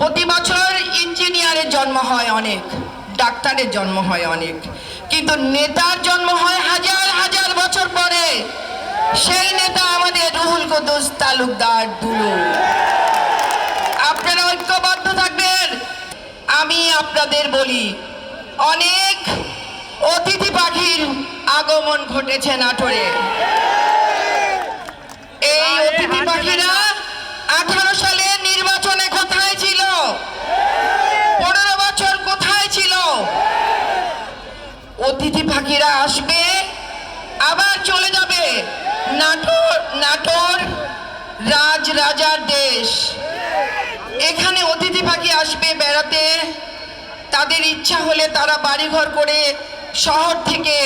প্রতি বছর ইঞ্জিনিয়ারের জন্ম হয় অনেক, ডাক্তারের জন্ম হয় অনেক, কিন্তু নেতার জন্ম হয় হাজার হাজার বছর পরে। সেই নেতা আমাদের রুহুল কুদ্দুস তালুকদার দুলু। আপনারা ঐক্যবদ্ধ থাকবেন। আমি আপনাদের বলি, অনেক অতিথি পাখির আগমন ঘটেছে নাটোরে। এই অতিথি পাখিরা 18 সালে নির্বাচনে কোথায় ছিল? 15 বছর কোথায় ছিল? অতিথি পাখিরা আসবে, আবার চলে যাবে। নাটোর রাজার দেশ। এখানে অতিথি পাখি আসবে বেড়াতে, তাদের ইচ্ছা হলে তারা বাড়িঘর করে শহর থেকে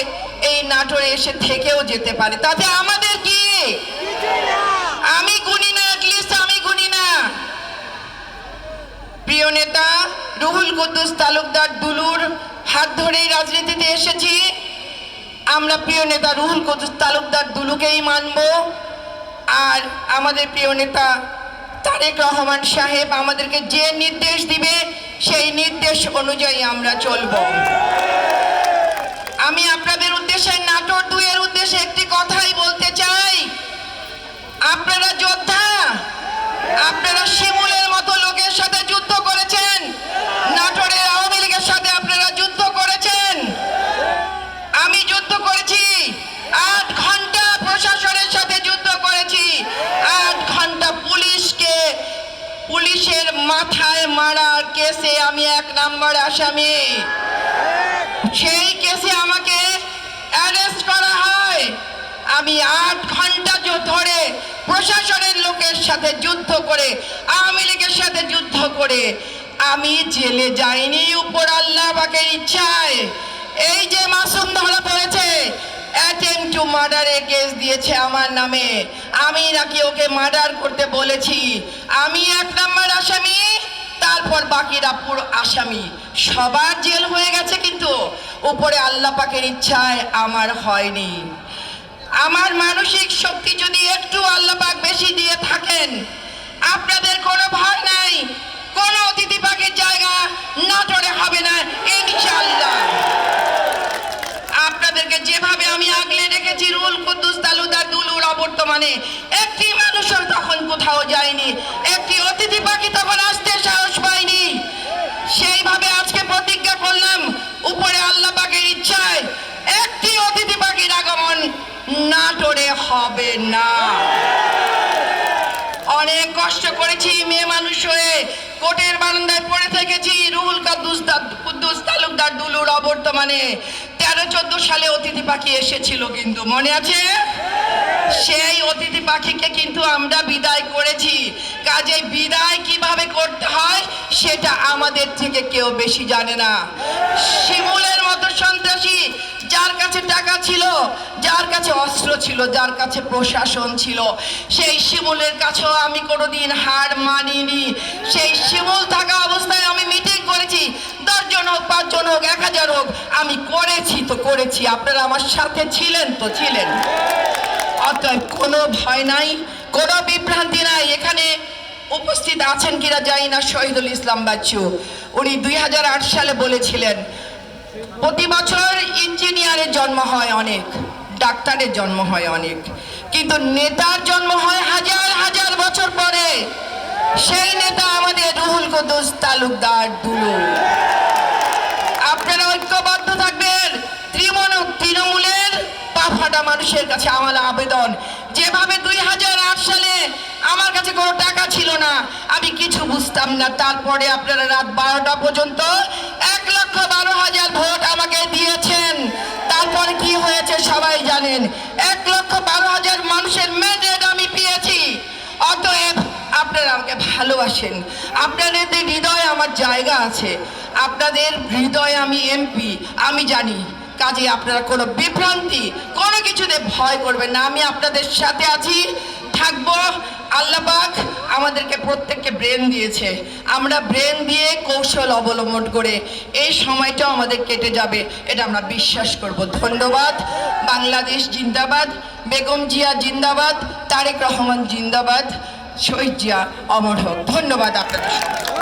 এই নাটোরে এসে থেকেও যেতে পারে। তাতে আমাদের কি? আমি গুনি না, অ্যাটলিস্ট আমি গুনি না। প্রিয় নেতা রুহুল কুদ্দুস তালুকদার দুলুর হাত ধরেই রাজনীতিতে এসেছি। আমরা প্রিয় নেতা রুহুল কুদ্দুস তালুকদার দুলুকেই মানব। আর আমাদের প্রিয় নেতা তারেক রহমান সাহেব আমাদেরকে যে নির্দেশ দিবে সেই নির্দেশ অনুযায়ী আমরা চলব। আমি আপনাদের উদ্দেশ্যে, নাটোর 2 এর উদ্দেশ্যে একটি কথাই বলতে চাই। আপনারা যোদ্ধা, আপনারা শিমুলের মতো লোকের সাথে যুদ্ধ করেছেন, নাটোরের আওয়ামী লীগের সাথে আপনারা যুদ্ধ করেছেন। আমি যুদ্ধ করেছি, 8 ঘন্টা প্রশাসনের সাথে যুদ্ধ করেছি, 8 ঘন্টা পুলিশের মাথায় মারার কেসে আমি 1 নম্বর আসামি। সেই কেসে আমাকে অ্যারেস্ট করা হয়। আমি 8 ঘন্টা ধরে প্রশাসনের লোকের সাথে যুদ্ধ করে, আওয়ামী লীগের সাথে যুদ্ধ করে আমি জেলে যাইনি উপর আল্লাহ পাকের ইচ্ছায়। এই যে মাসুম ধরা পড়েছে, অ্যাটেম্প টু মার্ডারের কেস দিয়েছে আমার নামে। আমি নাকি ওকে মার্ডার করতে বলেছি। আমি 1 নম্বর আসামি, তারপর বাকিরা পুরো আসামি। সবার জেল হয়ে গেছে, কিন্তু উপরে আল্লাহ পাকের ইচ্ছায় আমার হয়নি। আমার মানসিক শক্তি যদি একটু আল্লাহ পাক বেশি দিয়ে থাকেন, আপনাদের কোনো ভয় নাই। কোনো অতিথি পাখির জায়গা নাটোরে হবে না ইনশাআল্লাহ। আপনাদেরকে যেভাবে আমি আগলে রেখেছি, রুহুল কুদ্দুস তালুকদার দুলুর অবর্তমানে একটি মানুষও তখন কোথাও যায়নি, একটি অতিথি পাখি তখন আসতে সাহস পায়নি। সেইভাবে আজকে প্রতিজ্ঞা করলাম, উপরে আল্লাহ পাকের ইচ্ছায় একটি অতিথি পাখির আগমন নাটোরে হবে না। অনেক কষ্ট করেছি, মেয়ে মানুষ হয়ে কোর্টের বারান্দায় পড়ে থেকেছি। রুহুল কুদ্দুস তালুকদার দুলুর অবর্তমানে 13-14 সালে অতিথি পাখি এসেছিল, কিন্তু মনে আছে? সেই অতিথি পাখিকে কিন্তু আমরা বিদায় করেছি। কাজে বিদায় কিভাবে করতে হয় সেটা আমাদের থেকে কেউ বেশি জানে না। শিমুলের মতো সন্ত্রাসী, যার কাছে টাকা ছিল, যার কাছে অস্ত্র ছিল, যার কাছে প্রশাসন ছিল, সেই শিমুলের কাছেও আমি কোনোদিন হার মানিনি। সেই শিমুল থাকা অবস্থায় আমি মিটিং করেছি, 10 জন হোক, 5 জন হোক, 1000 হোক, আমি করেছি তো করেছি। আপনারা আমার সাথে ছিলেন তো ছিলেন। অতএব কোনো ভয় নাই, কোনো বিভ্রান্তি নাই। এখানে উপস্থিত আছেন কিনা জানি না শহীদুল ইসলাম বাচ্চু, উনি 2008 সালে বলেছিলেন, প্রতি বছর ইঞ্জিনিয়ারের জন্ম হয় অনেক, ডাক্তারের জন্ম হয় অনেক, কিন্তু নেতার জন্ম হয় হাজার হাজার বছর পরে। সেই নেতা আমাদের রুহুল কুদ্দুস তালুকদার দুলু। আপনারা ঐক্যবদ্ধ থাকবেন। তৃণমূলের পা ফাটা মানুষের কাছে আমার আবেদন, যেভাবে 2008 সালে আমার কাছে কোনো টাকা ছিল না, আমি কিছু বুঝতাম না, তারপরে আপনারা রাত 12টা পর্যন্ত 1,12,000 ভোট আমাকে দিয়েছেন। তারপরে কি হয়েছে সবাই জানেন। 1,12,000 মানুষের ম্যান্ডেট আমি পেয়েছি। অতএব আপনারা আমাকে ভালোবাসেন, আপনাদের হৃদয়ে আমার জায়গা আছে, আপনাদের হৃদয়ে আমি এমপি, আমি জানি। কাজে আপনারা কোনো বিভ্রান্তি, কোনো কিছুতে ভয় করবেন না। আমি আপনাদের সাথে আছি, থাকবো। আল্লাহ পাক আমাদেরকে প্রত্যেককে ব্রেন দিয়েছে, আমরা ব্রেন দিয়ে কৌশল অবলম্বন করে এই সময়টাও আমাদের কেটে যাবে, এটা আমরা বিশ্বাস করব। ধন্যবাদ। বাংলাদেশ জিন্দাবাদ, বেগম জিয়া জিন্দাবাদ, তারেক রহমান জিন্দাবাদ, শহীদ জিয়া অমর হোক। ধন্যবাদ আপনাদের সবাই।